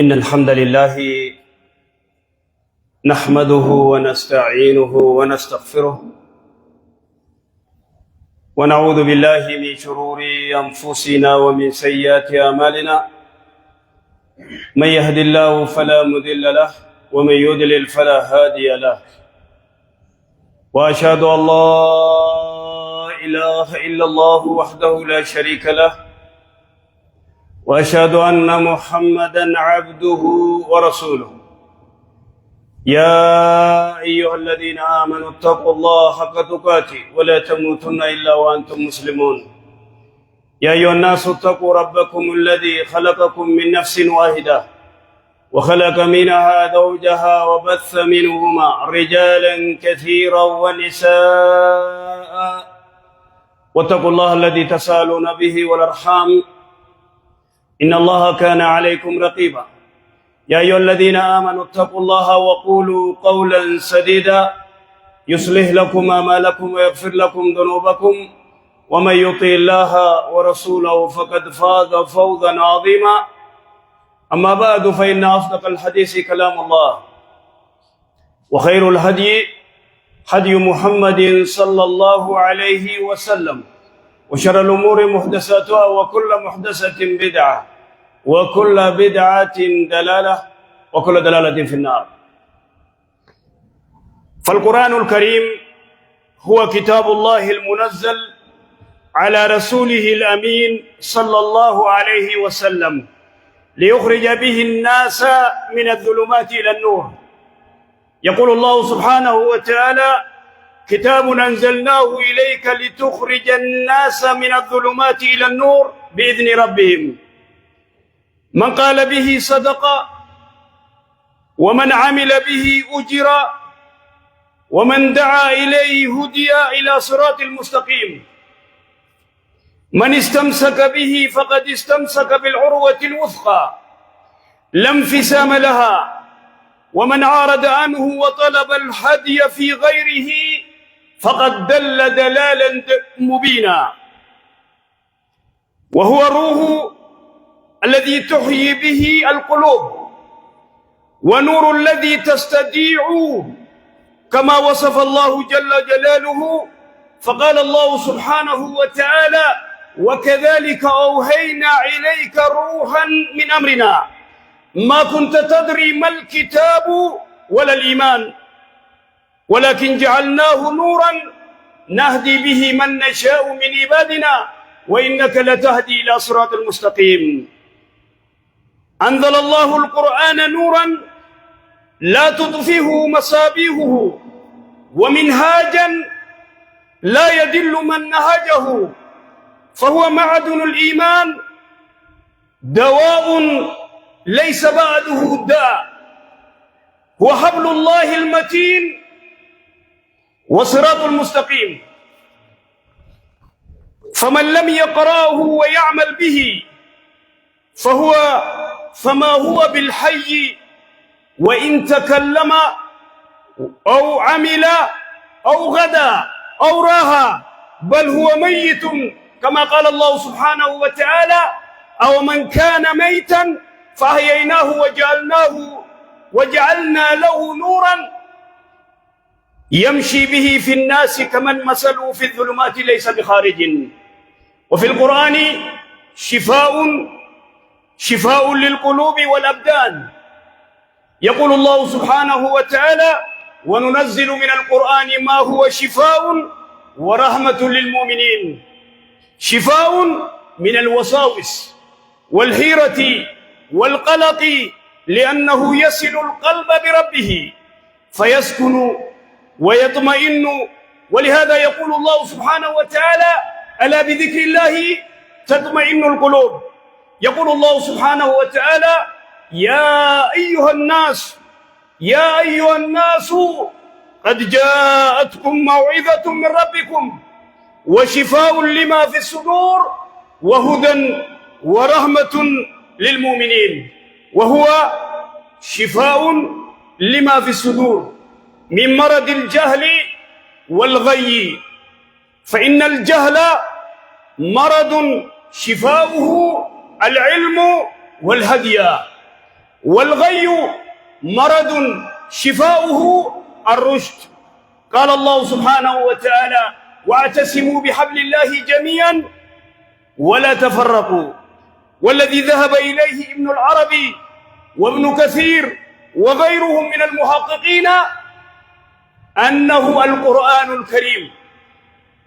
إن الحمد لله نحمده ونستعينه ونستغفره ونعوذ بالله من شرور أنفسنا ومن سيئات أعمالنا من يهد الله فلا مضل له ومن يضلل فلا هادي له وأشهد أن لا إله إلا الله وحده لا شريك له وأشهد أن محمدًا عبده ورسوله يا أيها الذين آمنوا اتقوا الله حق تقاته ولا تموتن إلا وأنتم مسلمون يا أيها الناس اتقوا ربكم الذي خلقكم من نفس واحدة وخلق منها زوجها وبث منهما رجالا كثيرا ونساء واتقوا الله الذي تساءلون به والأرحام إن الله كان عليكم رقيبا يا أيها الذين آمنوا اتقوا الله وقولوا قولا سديدا يصلح لكم أعمالكم ويغفر لكم ذنوبكم ومن يطع الله ورسوله فقد فاز فوزا عظيما أما بعد فإن أصدق الحديث كلام الله وخير الهدي هدي محمد صلى الله عليه وسلم وشر الأمور محدثاتها وكل محدثة بدعة وكل بدعة دلالة وكل دلالة في النار. فالقرآن الكريم هو كتاب الله المنزل على رسوله الأمين صلى الله عليه وسلم ليخرج به الناس من الظلمات إلى النور. يقول الله سبحانه وتعالى: كتاب أنزلناه إليك لتخرج الناس من الظلمات إلى النور بإذن ربهم. من قال به صدق، ومن عمل به أجر، ومن دعا إليه هدي إلى صراط المستقيم. من استمسك به فقد استمسك بالعروة الوثقى لا انفسام لها، ومن عارض عنه وطلب الهدي في غيره فقد دل دلالا مبينا. وهو الروح الذي تحيي به القلوب، ونور الذي تستديع كما وصف الله جل جلاله. فقال الله سبحانه وتعالى: وكذلك أوحينا إليك روحا من أمرنا ما كنت تدري ما الكتاب ولا الإيمان ولكن جعلناه نورا نهدي به من نشاء من عبادنا وإنك لتهدي إلى صراط المستقيم. أنزل الله القرآن نورا لا تطفئه مصابيحه، ومنهاجا لا يدل من نهجه، فهو معدن الإيمان، دواء ليس بعده داء، هو حبل الله المتين وصراط المستقيم. فمن لم يقرأه ويعمل به فما هو بالحي، وإن تكلم أو عمل أو غدا أو راها، بل هو ميت كما قال الله سبحانه وتعالى: أو من كان ميتا فأحييناه وجعلنا له نورا يمشي به في الناس كمن مثله في الظلمات ليس بخارج. وفي القرآن شفاء للقلوب والأبدان. يقول الله سبحانه وتعالى: وننزل من القرآن ما هو شفاء ورحمة للمؤمنين. شفاء من الوساوس والحيرة والقلق، لأنه يصل القلب بربه فيسكن ويطمئن. ولهذا يقول الله سبحانه وتعالى: ألا بذكر الله تطمئن القلوب. يقول الله سبحانه وتعالى: يا أيها الناس قد جاءتكم موعظة من ربكم وشفاء لما في الصدور وهدى ورحمة للمؤمنين. وهو شفاء لما في الصدور من مرض الجهل والغي، فإن الجهل مرض شفاؤه العلم والهدي، والغي مرض شفاؤه الرشد. قال الله سبحانه وتعالى: واعتصموا بحبل الله جميعا ولا تفرقوا. والذي ذهب إليه ابن العربي وابن كثير وغيرهم من المحققين أنه القرآن الكريم،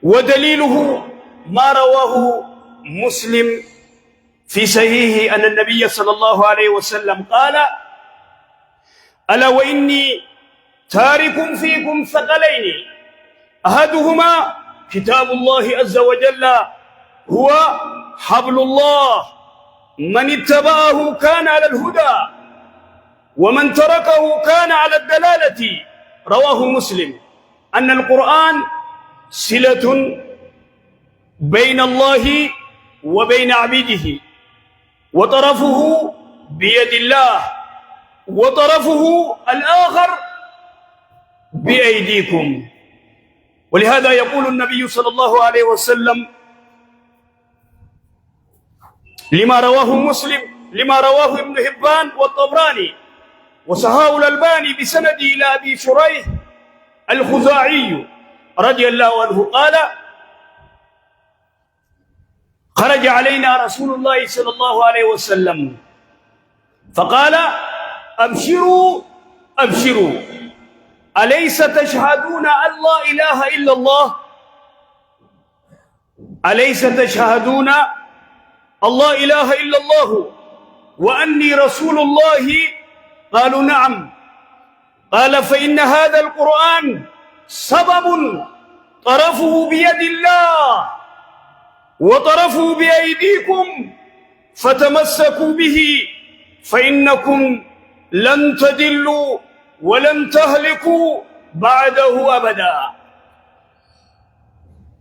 ودليله ما رواه مسلم في صحيحه أن النبي صلى الله عليه وسلم قال: ألا وإني تارك فيكم ثقلين، أحدهما كتاب الله عز وجل هو حبل الله، من اتبعه كان على الهدى ومن تركه كان على الدلالة. رواه مسلم. أن القرآن صلة بين الله وبين عبيده، وطرفه بيد الله وطرفه الآخر بأيديكم. ولهذا يقول النبي صلى الله عليه وسلم لما رواه ابن حبان والطبراني وصححه الألباني بسند إلى أبي شريح الخزاعي رضي الله عنه قال: خرج علينا رسول الله صلى الله عليه وسلم فقال أبشروا أبشروا أليس تشهدون أن لا إله إلا الله؟ أليس تشهدون أن لا إله إلا الله وأني رسول الله؟ قالوا نعم. قال فإن هذا القرآن سبب طرفه بيد الله وطرفه بأيديكم فتمسكوا به فإنكم لن تدلوا ولن تهلكوا بعده أبدا.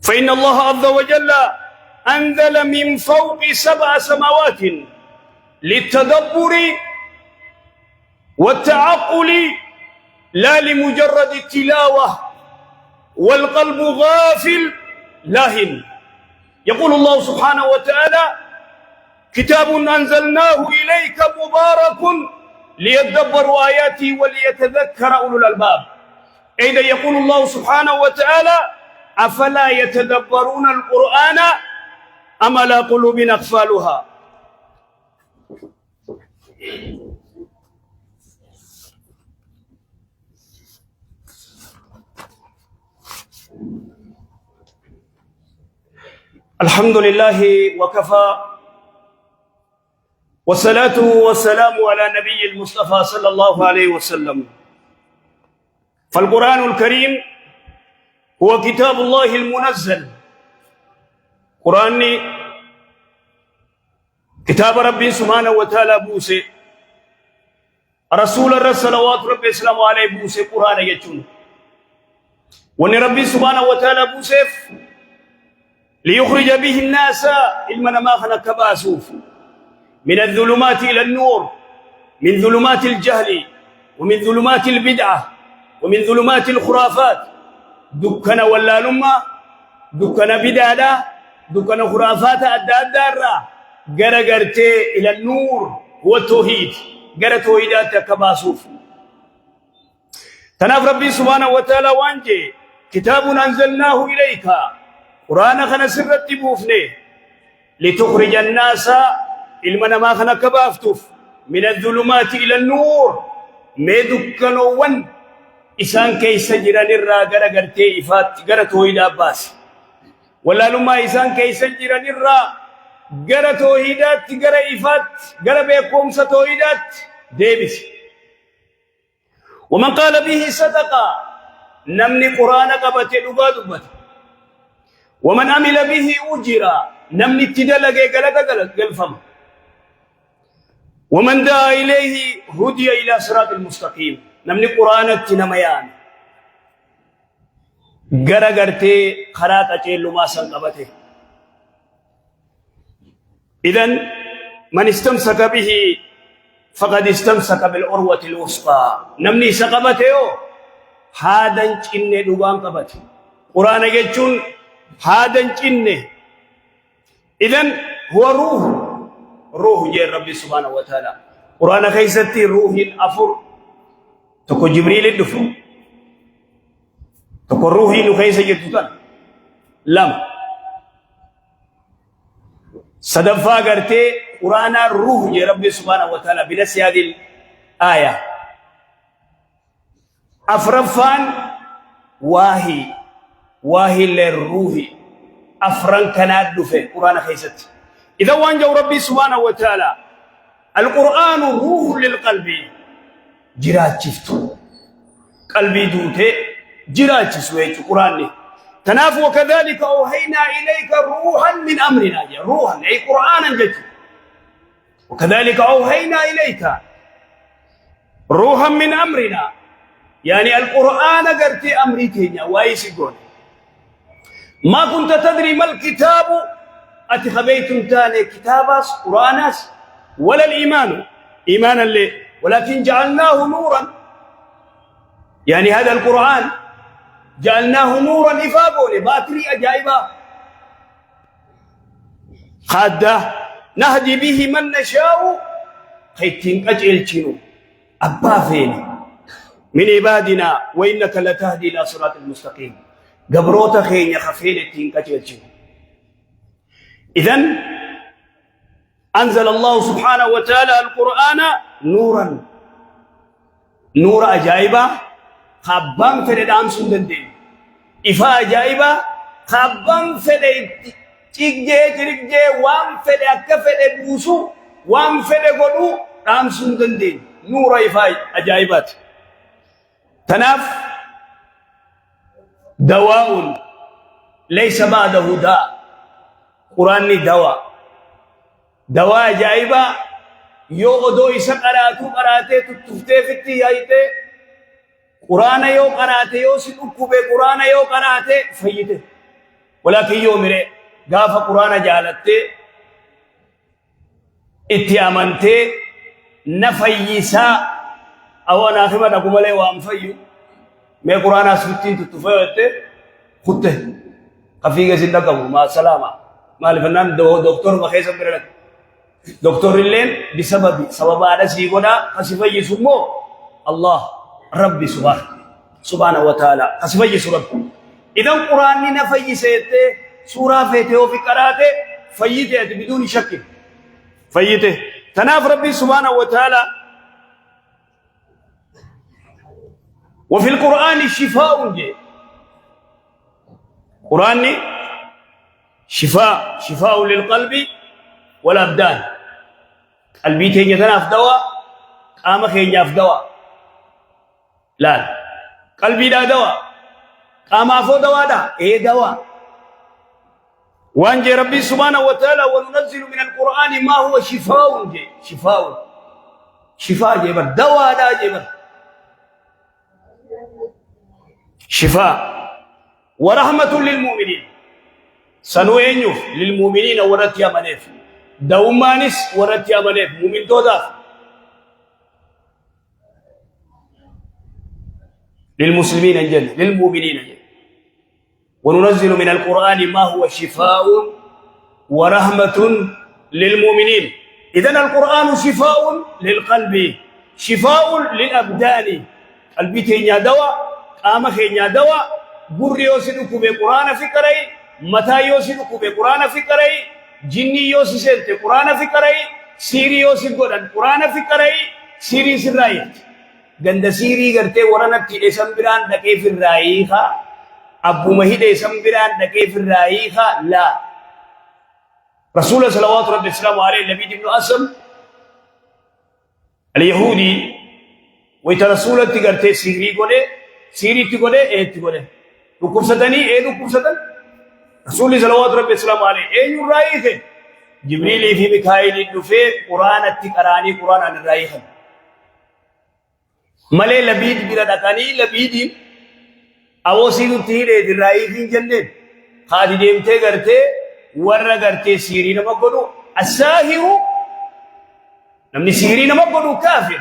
فإن الله عز وجل أنزل من فوق 7 سماوات للتدبر والتعقل لا لمجرد التلاوة والقلب غافل لاهٍ. يقول الله سبحانه وتعالى كتاب أنزلناه إليك مبارك ليدبروا آياته وليتذكر أولو الألباب. أيضا يقول الله سبحانه وتعالى أفلا يتدبرون القرآن أم على قلوب أقفالها. الحمد لله وكفى والصلاة والسلام على نبي المصطفى صلى الله عليه وسلم. فالقرآن الكريم هو كتاب الله المنزل. قرآن كتاب ربي سبحانه وتعالى بوسي رسول الله صلوات ربي السلام عليه بوسي قرآن يجون وان ربي سبحانه وتعالى بوسيف ليخرج به الناس علما ما خلق باسوف من الظلمات إلى النور، من ظلمات الجهل ومن ظلمات البدعة ومن ظلمات الخرافات. دكنا ولا لما دكنا بدعة دكنا خرافات الدارة غرغرتي إلى النور هو التوحيد غير توحيدات كباسوف. تناف ربي سبحانه وتعالى وانجي كتاب أنزلناه إليك قرآن خنا سرت بوفني لتخرج الناس علمنا ما خنا كبافتوف من الظلمات إلى النور. ما دكنوان إسان كيس جيران الرا غرغرتي إفات غر توحيد أباس ولا لما إسان كيس جيران الرا غر توحيدات غر إفات غر بيقوم ستوحيدات ديبس. ومن قال به صدقة نمني قرآن قبت لغاد ومن عمل به أجر نمني تدلق قلفم ومن دعا إليه هدي إلى صراط المستقيم. نمني قرآن التنميان غرغرتي خرات أجل ما سنقبته. إذن من استمسك به فقد استمسك بالعروة الوثقى. نمني سقبته هذا إني دوغان قبته قرآن يجون هذا إني. إذن هو روح جي ربي سبحانه وتعالى. قرآن خيستي روح الأفر تكو جبريل الدفو تكو روحي نخيس جدتان لم صدفا قرتي قرآن روح جي ربي سبحانه وتعالى بنفس هذه الآية. أفرفان واهي للروح أفران كانت دفع قرآن خيستي. إذا وانجو ربي سبحانه وتعالى القرآن روح للقلب جرات شفتو قلبي دوته جرات سويت قرآن تناف. وكذلك أوحينا إليك روحا من أمرنا روحا أي قرآنا جت. وكذلك أوحينا إليك روحا من أمرنا يعني القرآن قرت أمريكينا وايسيقون. ما كنت تدري ما الكتاب أتخبيتم تاني كتاباس قرآناس ولا الإيمان إيمانا لي ولكن جعلناه نورا يعني هذا القرآن جعلناه نورا إفابوني باتري أجائبا خادة نهدي به من نشاء خيتين أجئل تنو أبا فيني من عبادنا وإنك لتهدي إلى صراط المستقيم. قبروت خين يخفين التين أجئل تنو. إذن أنزل الله سبحانه وتعالى القرآن نورا، نور أجائبا خبان فدد أمسون دندين إفا أجائبا خبان فدد تيجي تريجي وام فدد أكفدد بوسو وام فدد قدو أمسون دندين نور إفا أجائبات. تناف دواء ليس بعده داء، قرآن دواء، دواء أجائبا يو أدو إسا قراتي تفتي فتي هايتي قرآن يو قراتي يو سنوكو بي قرآن يو قراتي فيته. ولكن يو مري غاف قرآن جالتي اتيامنتي نفيسا أو ناخمة نقوم لي وانفيو مي قرآن سفتين تتفيوتي خطه قفيقة سندقه مع السلامة ما لفنان دكتور مخيصة برلك دكتور اللين سبب على سيقونا قصفي سمو الله ربي سبحانه وتعالى قصفي سرب. إذا القرآن نفي سيته سورة فيته وفي قراته فيته بدون شك فيته. تناف ربي سبحانه وتعالى وفي القرآن شفاء جي، قرآن شفاء للقلب والأبدان. قلبي تيجي تناف دواء قام خيجا في دواء لا قلبي دا دواء قام أفو دواء دا إيه دواء. وأنجي ربي سبحانه وتعالى وننزل من القرآن ما هو شفاء جي، شفاء جيبر دواء دا جيبر شفاء ورحمة للمؤمنين سنوينيو للمؤمنين ورتيا منيف دومانس ورتيا منيف مؤمن تودا للمسلمين الجنة للمؤمنين الجنة. وننزل من القرآن ما هو شفاء ورحمة للمؤمنين. إذن القرآن شفاء للقلب شفاء للأبدان. قلبي تينيا دواء قام خينيا دواء بري يوسدكو بقرآن فكري متى يوسدكو بقرآن فكري جني يوسد قرآن فكري سيري يوسد قرآن فكري سيري سرايت ganda sirii gartee waranatti dheessan biraan dhaqee firraayii haa abbuma hidheessan biraan dhaqee firraayii haa laa. رسول صلوات ربي السلام عليه لبيد بن أسلم اليهودي ويترسول تقرتي سيري قولي سيري تقولي ايه تقولي ركوب ستاني ايه ركوب ستان رسول صلوات ربي السلام عليه ايه يرائيه جبريل في ميكائيل النفي قرآن التقراني قرآن عن الرائيه ملے لبید بلا دکانی لبیدی اوسی نتیرے دی رائیفین جنن خادی دیمتے کرتے ورہ کرتے سیری نمک گنو الساہیو نمنی سیری نمک گنو کافر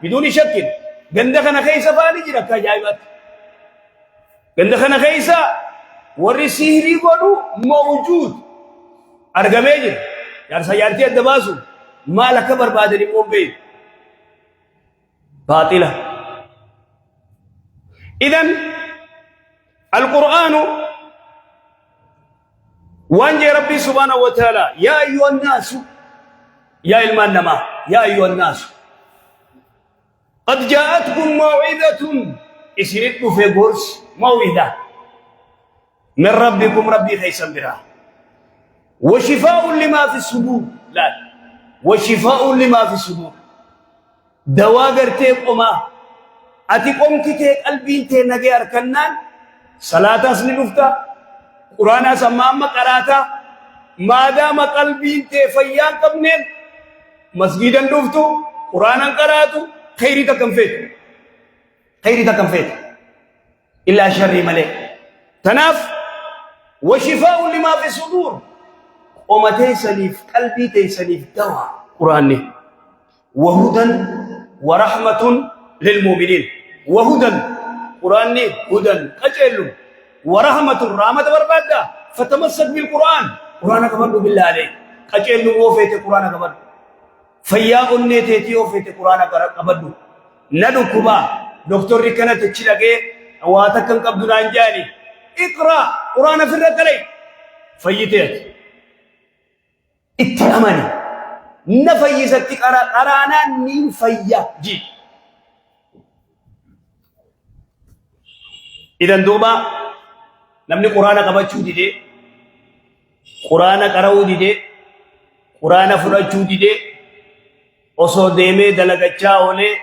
بدون شک گندخنا خیسا فانی جی رکھا جائبات گندخنا خیسا ور سیری گنو موجود ارگمے جن یار سیارتی ادباسو مالا کبر بادری مومبئی باطلة. إذن القرآن وانجي ربي سبحانه وتعالى يا أيها الناس يا المنما يا أيها الناس قد جاءتكم موعظة اسردوا في قرص موعظة من ربكم ربي خيسا بها وشفاء لما في الصدور لا وشفاء لما في الصدور دوا کرتے قوما اتی قوم کی تے قلبین تے نگے ارکنان صلاة اسنی نفتا قرآن سمام قراتا مادام قلبین تے فیان قبنین مسجدا نفتو قرآن قراتو خیری تکم فیت إلا شر ملك تناف وشفاء لما في الصدور قوم تيسنيف قلبي تيسنيف دوا قرآن وهدى ورحمة للمؤمنين وهدى قرآن هدى أجل ورحمة رحمة بربادة فتمسك بالقرآن قرآن كبر بالله عليك أجل وفيت قرآن كبر فيا النتيتي وفيت قرآن كبر ندو كبا دكتور ركنا تشيلك واتكن قبضنا انجاني اقرأ قرآن في الرجلين فيتيت اتأمني نفي ستك أرانا نفيا جي. إذا دوبا نمني قرآن قبچو دي قرآن قرأو دي قرآن فرچو دي osoo deemee dalagachaa oolee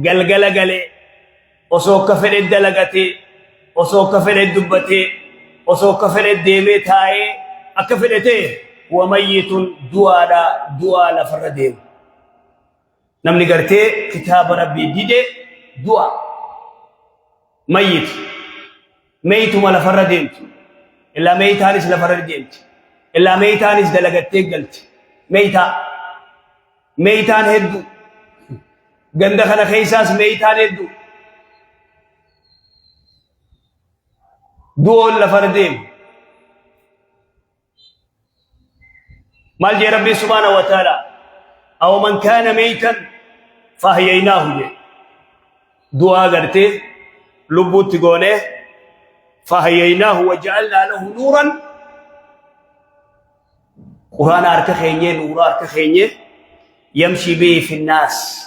galgala galee osoo akka fedhe dalagatee osoo akka fedhe dubbatee osoo akka fedhe deemee taa'ee akka fedhe ta'e wamayyitun du'aa lafarra deemu. Namni gartee kitaaba rabbii dide du'a mayyit meeytuma lafarra deemti illaa meeytaanis lafarra deemti illaa meeytaanis dalagattee galti meeytaa. ميتان هدو غندا خنا خيساس ميتان هدو دول لفردين مال جي ربي سبحانه وتعالى أو من كان ميتا فهييناه دعاء غرتي لبوت غونه فهييناه وجعلنا له نورا قرآن أركخينيه نور أركخينيه يمشي به في الناس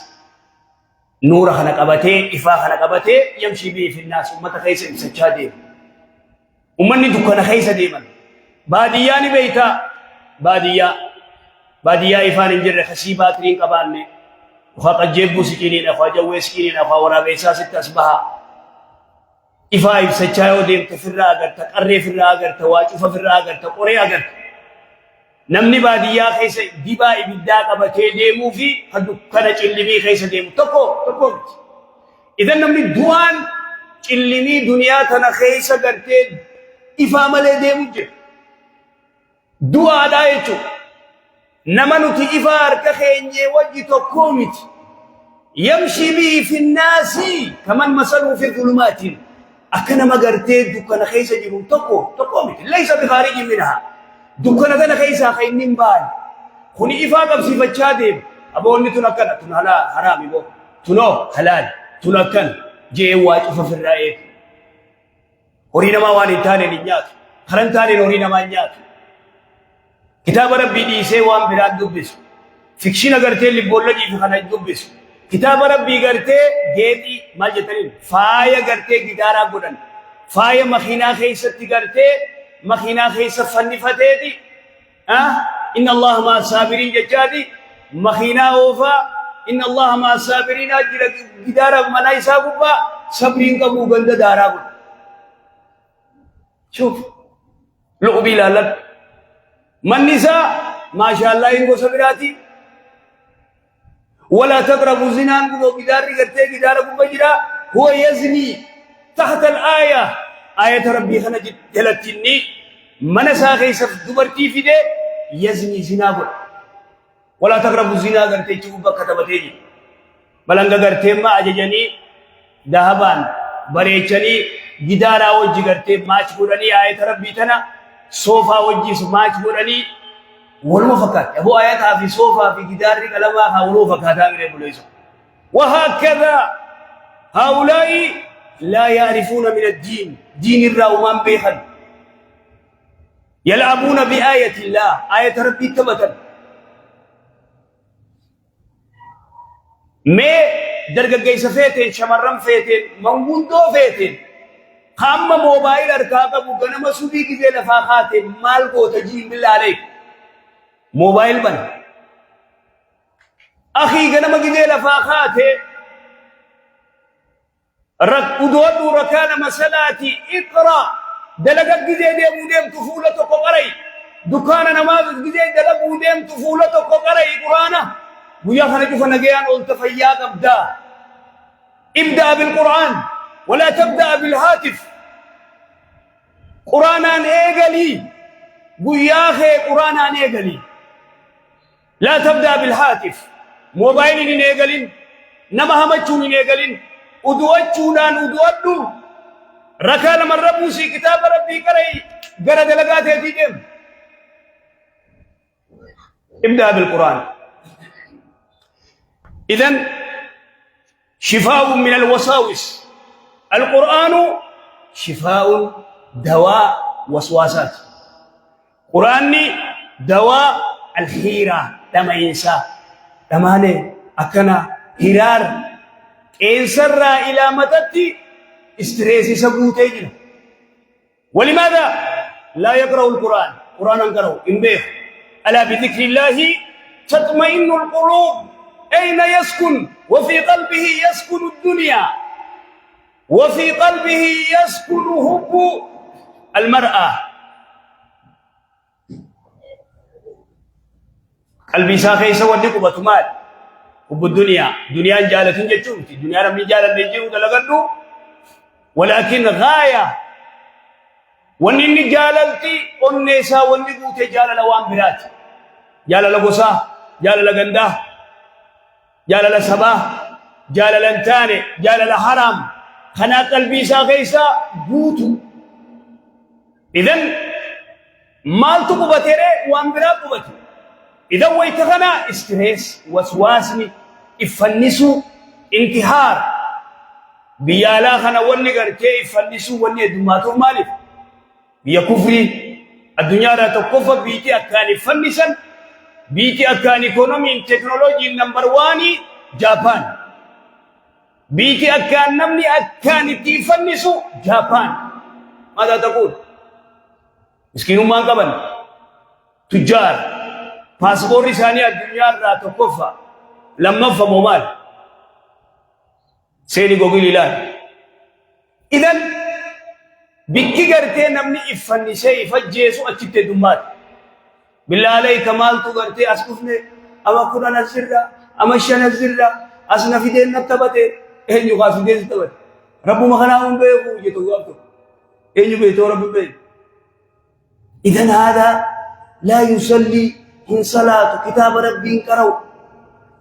نور خلق أبته إفا خلق أبته يمشي به في الناس أمة خيس إمسجادين أمني دكان خيس ديما بادياني بيتا باديا إفان إنجر خسيبات رين قباني وخاق الجيبو سكينين أخوا جوي سكينين أخوا ورابيسا ست أصبها إفا إمسجايو ديم تفرا أغر تقري فرا أغر تواجف فرا أغر تقري أغر نمني باديا خيس ديبا إبدا قبتي ديمو في قد كان چلمي خيس ديمو تقو إذا نمني دوان چلمي دنيا تنا خيس قرتي إفا ملي ديمو جي دعا دايتو نمنو تي إفا أركخيني وجي تقومت يمشي به في الناس كمان مثله في الظلمات أكنا ما قرتي دكنا خيس جيرو تقومت ليس بخارج منها دكنا كنا خيسا خينين بال خوني إفاقب صفة ديم أبوني تنكنا تنهلا حرامي بو تنو حلال تنكن جي واجف في الرأي ورينا ما واني تاني نيات خرن تاني ورينا ما نيات كتاب ربي دي سيوان براد دبس فكشين أغرتي اللي بولجي في خنا دبس كتاب ربي غرتي جيتي ما جتنين فايا غرتي جدارا بودن فايا مخينا خيستي غرتي مخينا خيس فنفتيدي إن الله مع الصابرين ججادي مخينا أوفا إن الله مع الصابرين أجر جدارا ملاي سابوبا صبرين كبو بند دارا شوف لعبي لالك من نساء ما شاء الله إنكو صبراتي ولا تقربوا الزنا إنكو جدارا بجرا هو يزني تحت الآية آية ربي خنا جلتني من ساخي سف دبرتي في ده يزني زنا ولا تقربوا الزنا غرتي تشوف كتبتي بلنغ غرتي ما اججني ذهبان بريچني جدارا وجي غرتي ماچ غرني آية ربي تنا صوفا وجي ماچ غرني ولو فقط ابو آيات في صوفا في جدار كلام ولو فقط غير بوليس وهكذا هؤلاء لا يعرفون من الدين دين الرومان بيخل يلعبون بآية الله آية ربي تبتل مي درگگئی سفیتين شمرم فیتين منگوندو فیتين خام موبائل ارکاقبو گنم سبی کی دے لفاقاتين مال کو تجیم بالله عليك موبائل بن اخي گنم کی دے لفاقاتين ودود ركان مسلاتي اقرا دلقت جديد مودم طفولتك قري دكان نماذج جديد دلق مودم طفولتك قري قرانا ويا خرج فنجيان قلت فياك ابدا بالقران ولا تبدا بالهاتف قرانا ايغلي ويا اخي قرانا ايغلي لا تبدا بالهاتف موبايل ايغلين نما همچون ايغلين ودوچودان ودودو ركان من ربوسي كتاب ربي كري غرد لغات هديدم ابدا بالقران اذن شفاء من الوساوس القران شفاء دواء وسواسات قراني دواء الحيرة لما ينسى لما أكنا هرار إنسر إلى متتي استريسي سبوتين. ولماذا لا يقرأ القرآن؟ قرآن قرأوا إنبيه ألا بذكر الله تطمئن القلوب. أين يسكن؟ وفي قلبه يسكن الدنيا، وفي قلبه يسكن حب المرأة. قلبي ساخي سوى لكم مال حب الدنيا. دنيا جالة جتشوت دنيا رمي جالة نجيو دلقدو، ولكن غاية ونني جاللتي النساء ونقوت جالة لوان برات، جالة لقصا، جالة لقنده، جالة لسباه، جالة لنتاني، جالة لحرام. خنا قلبي ساخيسا بوتو. إذن مال تقبتيري وان برات قبتي. إذا ويتغنى استريس وسواسني إفنسو انتحار بيالا خنا وني غرتي إفنسو وني دماتو مالف بيا كفري الدنيا لا تكفى بيتي أكاني فنسا بيتي أكاني إيكونومي تكنولوجي نمبر 1 جابان بيتي أكان نمني أكاني تفنسو جابان. ماذا تقول؟ مسكين ما قبل تجار باسبور ثانية الدنيا لا تكفى لما فهموا مال سيدي قوقي لله. إذن بكي قرتي نمني إفني شيء فجيسو أكتت دمات بالله عليك مال تقرتي أسكفني أما كنا نزرنا أما شا نزرنا أسنا في دين نتبتي إن يقع في دين نتبتي رب مخناهم بيقو يتوقفتو إن يبيتو رب بيقو. إذن هذا لا يصلي إن صلاة كتاب ربي كرو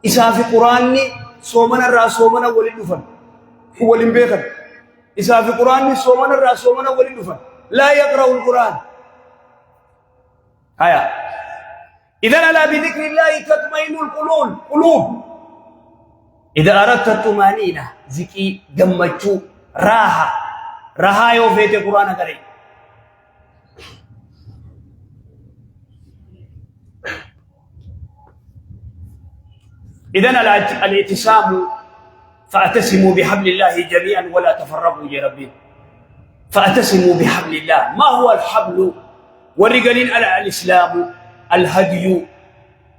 إسا في قرآن صومنا الرا صومنا ولدفن ولنبيخن إسا في قرآن صومنا الرا صومنا ولدفن لا يقرأ القرآن. هيا إذن ألا بذكر الله تطمئن القلوب. إذا أردت الطمأنينة ذكي جمجو راحة يوفيت القرآن كريم. إذن الاعتصام فاعتصموا بحبل الله جميعا ولا تفرقوا يا ربي. فاعتصموا بحبل الله. ما هو الحبل؟ والرجالين على الإسلام الهدي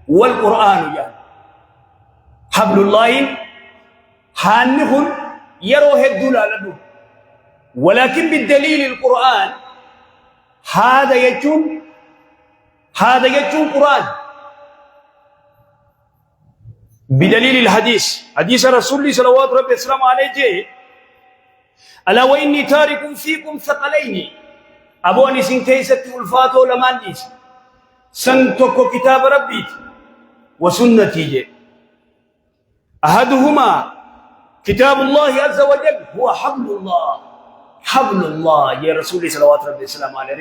والقرآن يعني. حبل الله حانه يروه الدلالة، ولكن بالدليل القرآن هذا يجون قرآن بدليل الحديث حديث رسول الله صلوات ربي السلام عليه ألا وإني تارك فيكم ثقلين أبوني سنتيست الفاتو لمانيس سنتوكو كتاب ربي وسنتي أحدهما كتاب الله عز وجل هو حبل الله يا رسول الله صلوات ربي السلام عليه.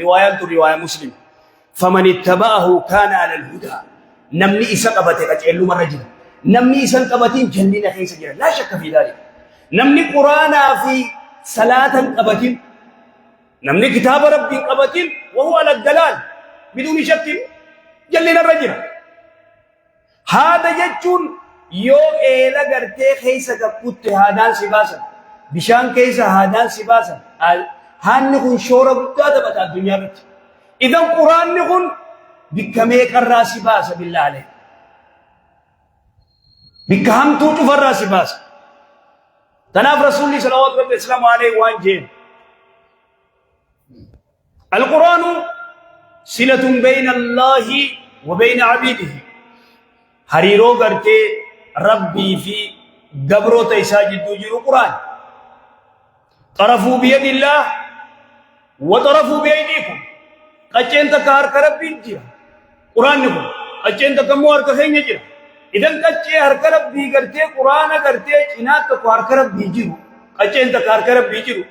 رواية مسلم فمن اتبعه كان على الهدى. نمني إسقبتك أجعل مرجل نمني سنقبتين جنين خيس جرا لا شك في ذلك. نمني قرآن في صلاة قبتين، نمني كتاب ربي قبتين وهو على الدلال بدون شك جنين الرجل. هذا يجون يو إيلا قرتي خيس قبت هادان سباسا بشان كيس هادان سباسا هان نكون شورا قدادة بتا الدنيا بت. إذا القرآن نكون بكميك الراسي باسا بالله عليه بكهم توتو فراسي باس. تناف رسول الله صلى الله عليه وسلم عليه وانجين القرآن صلة بين الله وبين عبيده. هريرو کرتے ربي في قبرو تيساجد جيرو قرآن. طرفوا بيد الله وطرفوا بأيديكم. قچين تكار كربين جيرا قرآن نكو قچين تكموار كخين جيرا. إذن قچے ہر کرب بھی کرتے قرآن کرتے چنات تو ہر کرب بھی جیرو قچین تک ہر کرب بھی جیرو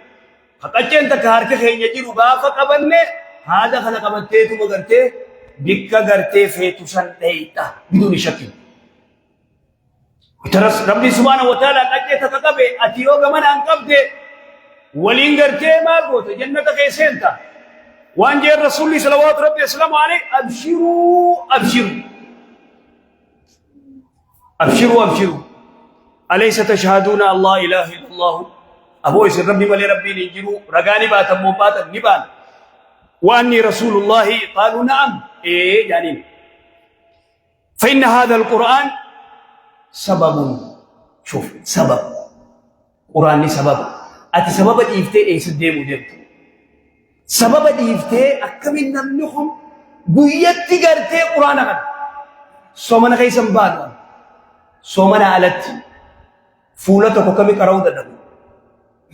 قچین تک ہر کے خین جیرو باف قبلنے هذا خلق بتے تو کرتے بکا کرتے فیتو سنتیتا بدون شک. ترس ربي سبحانه وتعالى قچے تک کبے اتیو گمن ان کبدے ولین کرتے ما گوت جنت کیسے تا وان جے رسول صلوات ربي السلام علیہ ابشروا أبشروا أبشروا أليس تشهدون الله إله إلا الله أبو يسر ربي ملي ربي ننجروا رقاني باتا موباتا نبان وأني رسول الله قالوا نعم إيه جانين فإن هذا القرآن سبب شوف سبب قرآني سبب أتي سبب إفتاء إيه سديمو ديمتو سبب إفتاء أكمل نمنهم بيتي قرتي قرآن قد سومنا خيسا بادوان سومنا علت فولتك كمي قراو ددبو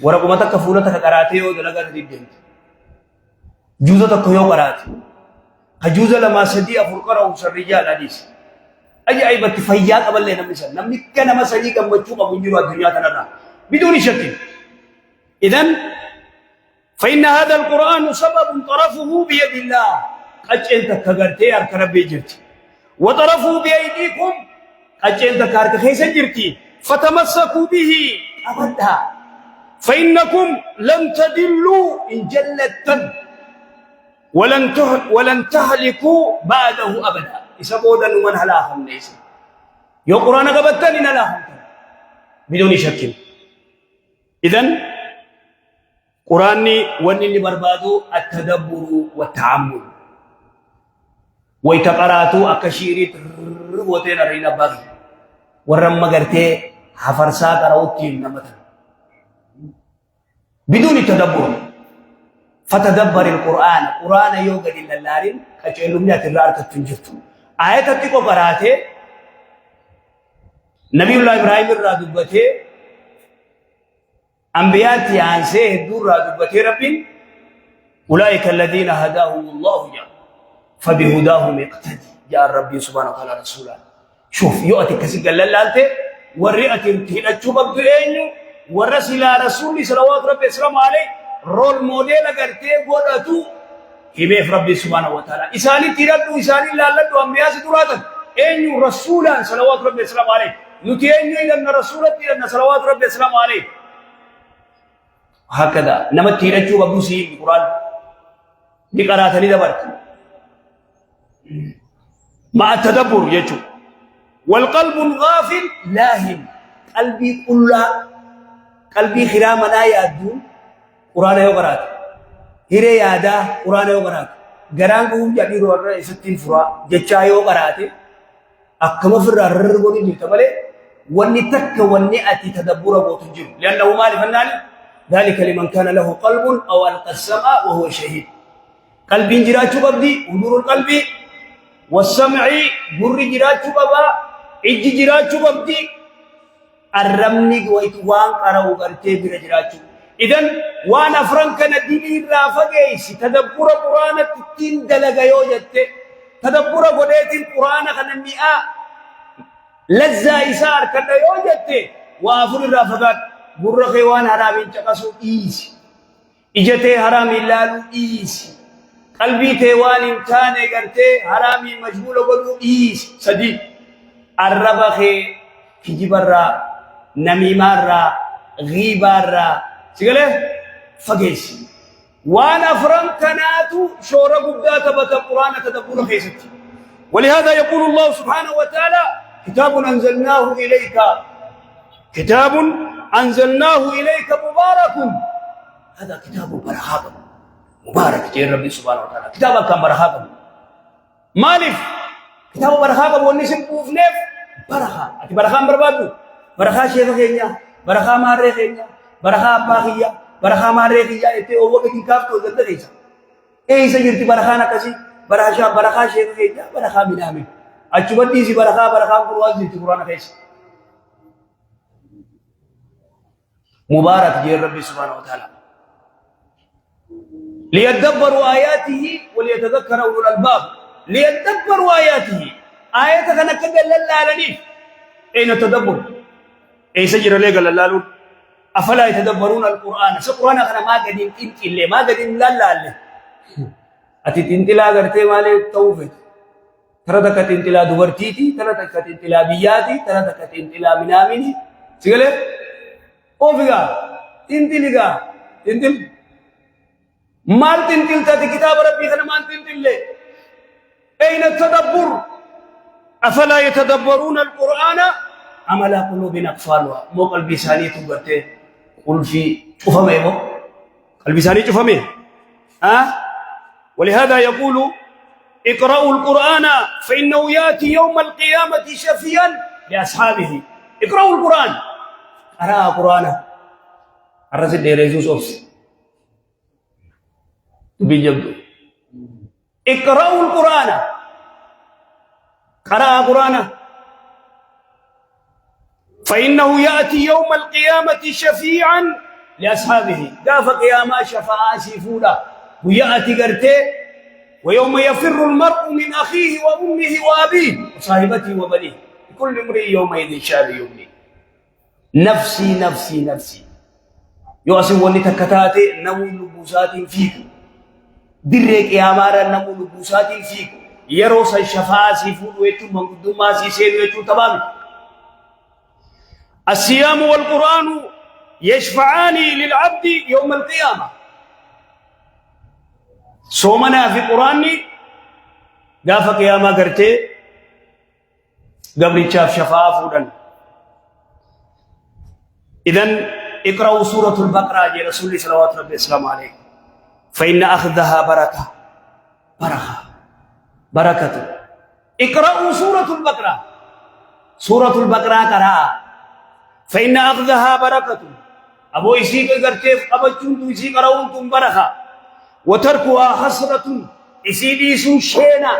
ورقمتك فولتك قراتي ودلقا تدبينت جوزتك يو قراتي خجوزة لما سدي أفرقره سرجال حديث أجائب تفياك قبل لنا مثلا نمني كان ما سدي كم بچوك أبو جيرو الدنيا تنرى بدون شك إذن فإن هذا القرآن سبب طرفه بيد الله أجئنت كغرتي أركرب جرتي وطرفه بأيديكم أجئنت كارك خيسا جرتي فتمسكوا به أبدا فإنكم لن تدلوا إن جلت ولن تهلكوا بعده أبدا إسابودا من هلاهم ليس يو قرآن قبتني نلاهم بدون شك إذن قرآني ونني بربادو التدبر والتعمل ويتقراتو أكشيري تروتين رينا باغي ورم مغرتي حفرسا قراوتين نمتا بدون تدبر فتدبر القرآن قرآن يوغد اللالين كجلوم يترار تتنجفتو آية تتكو قراتي نبي الله إبراهيم الرادبتي أنبياء تيانسي الدور رادبتي ربين أولئك الذين هداهم الله جاء فبهداهم اقتدي جاء ربي سبحانه وتعالى رسولا شوف يؤتي كسيق اللالتي ورئة تهدى شبك بأينو ورسل رسولي صلوات ربي السلام عليه رول موديل کرتے گوداتو ہمیف ربی سبحانہ وتعالی اسانی تیراتو اسانی لالتو انبیاء سے دراتن اینیو رسولا صلوات ربی السلام علیہ نتی اینیو ایدن رسولت ایدن صلوات ربی السلام علیہ هكذا نما تيرچو ابو سي القران دي قراتني دبرت مع التدبر يجو والقلب الغافل لاهن قلبي خرامنا يادو قرآن يقرأ هيري يادا قرآن يقرأ غرانغو جابي روار ستين فرا جچاي يقرأ أكما فرا رغوني نتبلي ونتك ونأتي تدبر وتنجم لأنه ما لفنان ذلك لمن كان له قلب أو ألقى السمع وهو شهيد قلب جراچو قبدي حضور القلب والسمع بر جراچو قبا إج جراچو قبدي الرمني ويتوان قرأو قرتي بر جراچو إذن وانا فرنكنا ديني رافقيس تدبر قرآن تتين دلغ يوجد تدبر قديت القرآن خنميئة لذا إسار كنا يوجد وافر الرافقات برخي وان حرامين چقسو إيسي إجتي حرامي لالو إيسي قلبي تيوان امتاني کرتے حرامي مجبول قدو إيسي صديق الربخي كجبر را نميمار را غيبار را سيقول فقيس وانا فرنكناتو شورا قبدات بتا قرآن تدبر خيستي ولهذا يقول الله سبحانه وتعالى كتاب أنزلناه إليك مبارك هذا كتاب برهاب مبارك جير ربي سبحانه وتعالى كتابا كان برهاب مالف كتاب برهاب والنسم بوفنف برها أتي برهام بربادو برها شيخ خينيا برها ماري خينيا برها باقية برها ماريخية إتى أول كتير كافته زند ليس إيه سجلتي برها نكسي برها شيء كذا برها بنامي أشوفني سي برها قرآن زيت قرآن كيس مبارك جير ربي سبحانه وتعالى ليدبروا آياته وليتذكر أولو الألباب ليدبروا آياته آياتك أنا كذا للعالمين أين التدبر أي سجل لك للعالمين أفلا يتدبرون القرآن سقرانا أنا ما قدين تنتلي ما قدين لا أتي تنتلا قرتي مالي توفت ترى تك تنتلا دورتيتي ترى تك تنتلا بياتي ترى تك تنتلا منامني سيقول أوفيا تنتليكا تنتل مال تنتل تاتي كتاب ربي خنا مال تنتل لي أين التدبر أفلا يتدبرون القرآن عمل قلوبنا أقفالها مو قلبي ساني تقرته قل في تفهمه مو قلبي ساني تفهمه ولهذا يقول اقرأوا القرآن فإنه يأتي يوم القيامة شفيعا لأصحابه اقرأوا القرآن قرأ القرآن الرسل دي ريزوس أوفس بيجب اقرأوا القرآن قرأ القرآن فإنه يأتي يوم القيامة شفيعا لأصحابه قاف قياما شفاعة سيفولا ويأتي قرته ويوم يفر المرء من أخيه وأمه وأبيه وصاحبته وبنيه كل امرئ يومئذ شان يغنيه نفسي نفسي نفسي يوسف ولي تكتاتي نمو لبوسات فيك دريك يا مارا نمو لبوسات فيك يروس الشفاعة سيفود ويتو من قدوما سيسير ويتو تمام الصيام والقرآن يشفعان للعبد يوم القيامة صومنا في قرآن قاف قيامة قرتي قبل شاف شفاعة فودن إذن اقرأوا سورة البقرة يا رسول الله صلوات ربي السلام عليه فإن أخذها بركة اقرأوا سورة البقرة قراءة فإن أخذها بركة أبو إسيك قرتيف أبجون تو إسيك قرأون تم بركة وتركها حسرة إسيدي سوشينا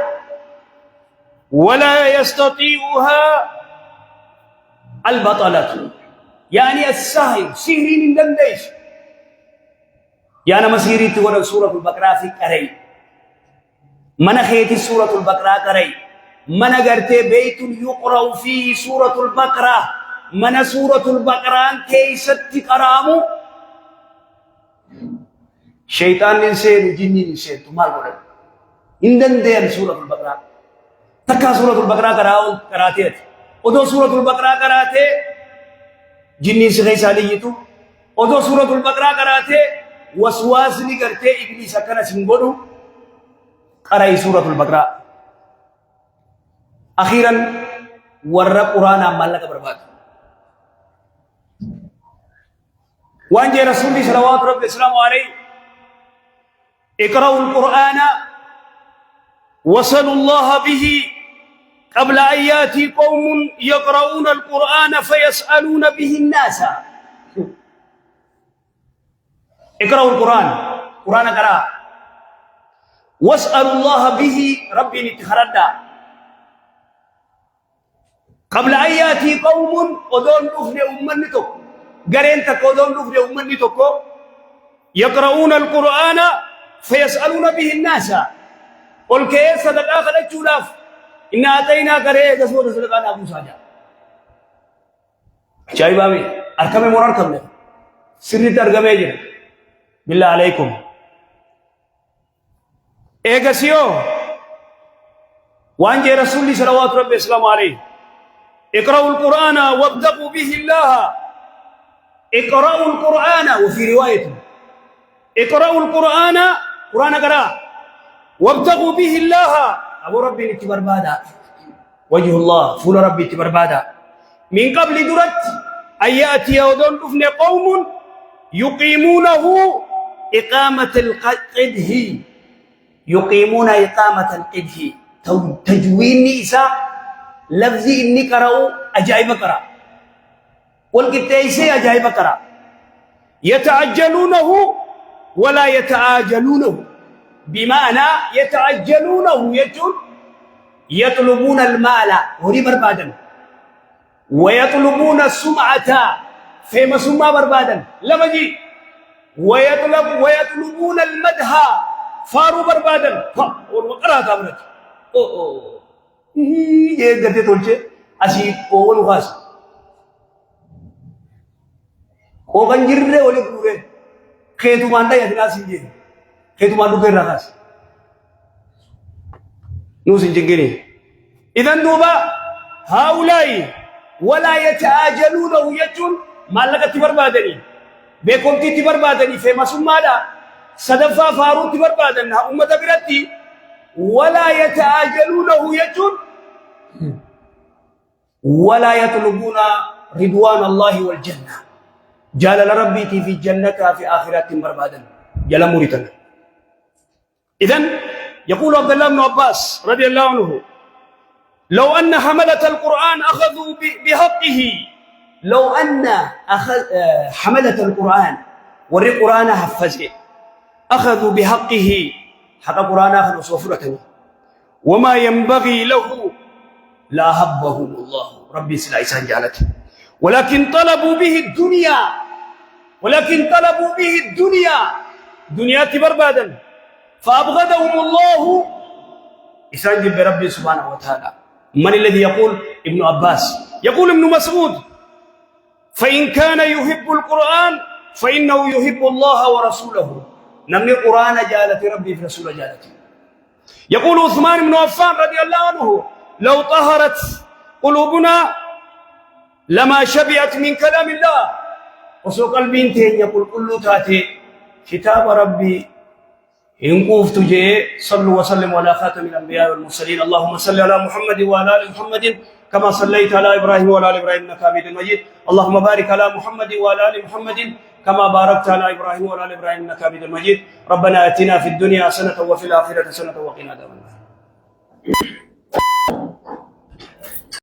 ولا يستطيعها البطلة يعني الساهر سهري من دنديش يعني مسيري تورا سورة البقرة في كري من خيتي سورة البقرة كري من قرتي بيت يقرأ فيه سورة البقرة من سورة البقرة كيست قرامو شيطان نسين وجن نسين تمال قرأ إندن دين سورة البقرة تكا سورة البقرة قراتي ودو سورة البقرة قراتي جنين سغي ساليتو ودو سورة البقرة قراتي وسواس نقرتي إبليس كان سنبودو قرأي سورة البقرة أخيرا ورّا قرآن عمالك برباد وانجي رسول الله صلوات ربي السلام عليه اقرأوا القرآن وصلوا الله به قبل أن يأتي قوم يقرؤون القرآن فيسألون به الناس اقرأوا القرآن قرآن قراء واسألوا الله به ربي نتخرد قبل أن يأتي قوم ودون نفن أمنتك قرين تكودون نفن أمنتك يقرؤون القرآن فيسألون به الناس قل كيف صدقاء خلق جولاف إن آتينا كريه جسمه صدقاء نابو ساجا شاي بابي أركم مرار كم لك سريت أركم يجب بالله عليكم إيقاسيو وانجي رسول الله صلوات ربي السلام عليه اقرأوا القرآن وابتغوا به الله اقرأوا القرآن وفي رواية اقرأوا القرآن قرآن قراء وابتغوا به الله أبو ربي نتبر بادا وجه الله فول ربي نتبر بادا من قبل درت أن يأتي ودون أفن قوم يقيمونه إقامة القده يقيمون إقامة القده تجوين نساء لفظي إني قرأوا أجائب قرأ والكتائسي أجائب قرأ يتعجلونه ولا يتعاجلونه بمعنى يتعجلونه يجل يطلبون المال هري بربادا ويطلبون السمعة فيما سمع بربادا لمجي ويطلبون المدح فارو بربادا وقرأ كامرت ये गते तोलचे अशी ओवन उगास ओगन जिरले ओले पुरे खेतु मांडा यदना सिंजे खेतु मांडू के रहास नु सिंजेंगे इधन दुबा हाउलाई वला यताजलूनहु यजun malaka tibarbadani bekomti tibarbadani famous mala sadafa faru tibarbadani ummata birati ولا يتعاجلونه يجن ولا يطلبون رضوان الله والجنة. جال لربي في الجنة في آخرات بربادا جل مريتنا. إذن يقول عبد الله بن عباس رضي الله عنه: لو أن حملة القرآن أخذوا بحقه، لو أن حملة القرآن والقرآن حفظه أخذوا بحقه، حق القرآن أخذوا صفرة وما ينبغي له لا هبهم الله. ربي سلا إسان جالته، ولكن طلبوا به الدنيا، ولكن طلبوا به الدنيا، دنيا بربادا، فأبغضهم الله إسان جب ربي سبحانه وتعالى. من الذي يقول؟ ابن عباس. يقول ابن مسعود: فإن كان يحب القرآن فإنه يحب الله ورسوله. نمني القرآن جالت ربي في رسول جالته. يقول عثمان بن عفان رضي الله عنه: لو طهرت قلوبنا لما شبعت من كلام الله. وسوق البنتين يقول كل تاتي كتاب ربي إن قفت جي. صلوا وسلموا على خاتم الأنبياء والمرسلين. اللهم صل على محمد وعلى آل محمد كما صليت على إبراهيم وعلى آل إبراهيم إنك حميد مجيد. اللهم بارك على محمد وعلى آل محمد كما باركت على إبراهيم وعلى آل إبراهيم إنك حميد مجيد. ربنا آتنا في الدنيا حسنة وفي الآخرة حسنة وقنا عذاب النار.